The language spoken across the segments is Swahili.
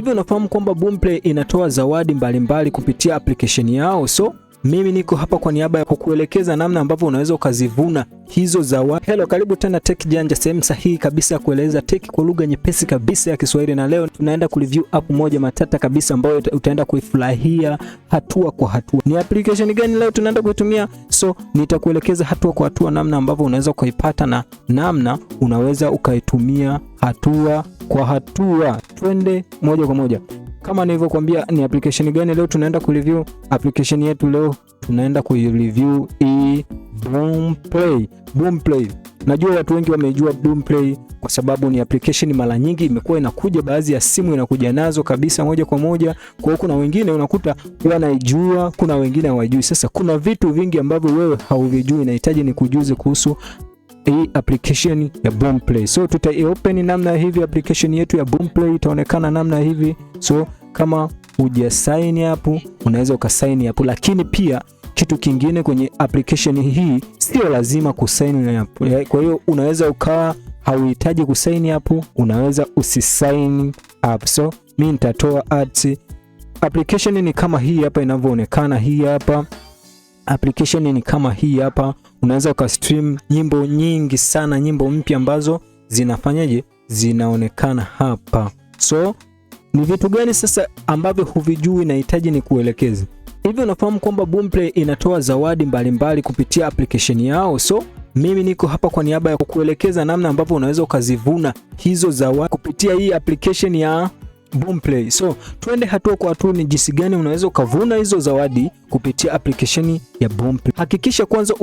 Hivi unafahamu kwamba Boomplay inatoa zawadi mbalimbali kupitia application yao? So mimi niko hapa kwa niaba ya kukuelekeza namna ambavyo unaweza ukazivuna hizo zawadi. Hello, karibu tena Tech Janja, sehemu sahihi kabisa ya kueleza tech kwa lugha nyepesi kabisa ya Kiswahili, na leo tunaenda kureview app moja matata kabisa ambayo utaenda kuifurahia hatua kwa hatua. Ni application gani leo tunaenda kuitumia? So nitakuelekeza hatua kwa hatua namna ambavyo unaweza kuipata na namna unaweza ukaitumia hatua kwa hatua. Twende moja kwa moja. Kama nilivyokuambia, ni application gani leo tunaenda kureview? Application yetu leo tunaenda kureview Boomplay. Boomplay. Najua watu wengi wamejua Boomplay kwa sababu ni application mara nyingi imekuwa inakuja, baadhi ya simu inakuja nazo kabisa moja kwa moja. Kwa hiyo kuna wengine unakuta wanaijua, kuna wengine hawajui. Sasa kuna vitu vingi ambavyo wewe hauvijui, inahitaji nikujuze kuhusu hii application ya Boomplay. So tutai-open namna hivi application yetu ya Boomplay, itaonekana namna hivi. So kama uja sign up unaweza ukasign up, lakini pia kitu kingine kwenye application hii sio lazima kusign up. Kwa hiyo unaweza ukawa hauhitaji kusign up, unaweza usisign up. So mimi nitatoa ads. Application ni kama hii hapa inavyoonekana. Hii hapa application ni kama hii hapa. Unaweza ukastream nyimbo nyingi sana, nyimbo mpya ambazo zinafanyaje, zinaonekana hapa. So ni vitu gani sasa ambavyo huvijui, nahitaji ni kuelekeze. Hivi unafahamu kwamba Boomplay inatoa zawadi mbalimbali kupitia application yao? So mimi niko hapa kwa niaba ya kukuelekeza namna ambavyo unaweza ukazivuna hizo zawadi kupitia hii application ya Boomplay. So twende hatua kwa hatua, ni jinsi gani unaweza ukavuna hizo zawadi kupitia application ya Boomplay. Hakikisha kwanza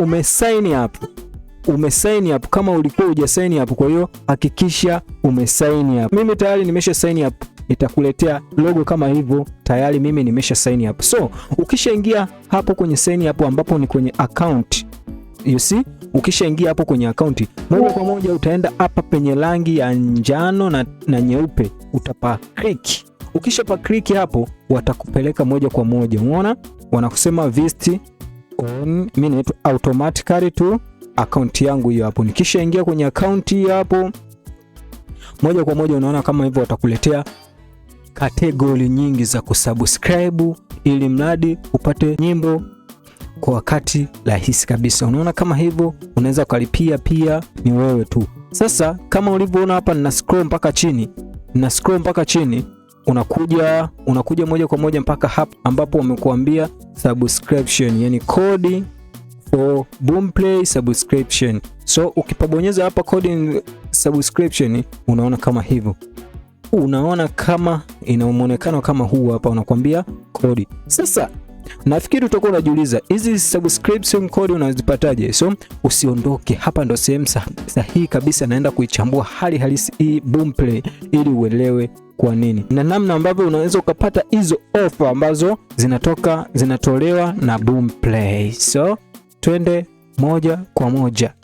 umesign up kama ulikuwa huja sign up. Kwa hiyo hakikisha umesign up. Mimi tayari nimesha sign up, itakuletea logo kama hivyo, tayari mimi nimesha sign up. So ukishaingia hapo kwenye sign up ambapo ni kwenye account, you see, ukishaingia hapo kwenye account, moja kwa moja utaenda hapa penye rangi ya njano na nyeupe, utapa click. Ukishapa click hapo watakupeleka moja kwa moja, umeona wanakusema visit on, mimi ni automatically to account yangu hiyo hapo. Nikishaingia kwenye account hiyo hapo, moja kwa moja unaona kama hivyo watakuletea category nyingi za kusubscribe ili mradi upate nyimbo kwa wakati rahisi kabisa. Unaona kama hivyo, unaweza kulipia pia, ni wewe tu. Sasa kama ulivyoona hapa, nina scroll mpaka chini, unakuja moja kwa moja mpaka hapa ambapo wamekuambia subscription, yani code for Boomplay subscription. So ukipabonyeza hapa code subscription, unaona kama hivyo, unaona kama ina muonekano kama huu hapa, unakwambia code. Sasa nafikiri utakuwa unajiuliza hizi subscription code unazipataje? So usiondoke, hapa ndo sehemu sahihi kabisa, naenda kuichambua hali halisi hii Boomplay ili uelewe kwa nini na namna ambavyo unaweza ukapata hizo offer ambazo zinatolewa na Boomplay. So twende moja kwa moja.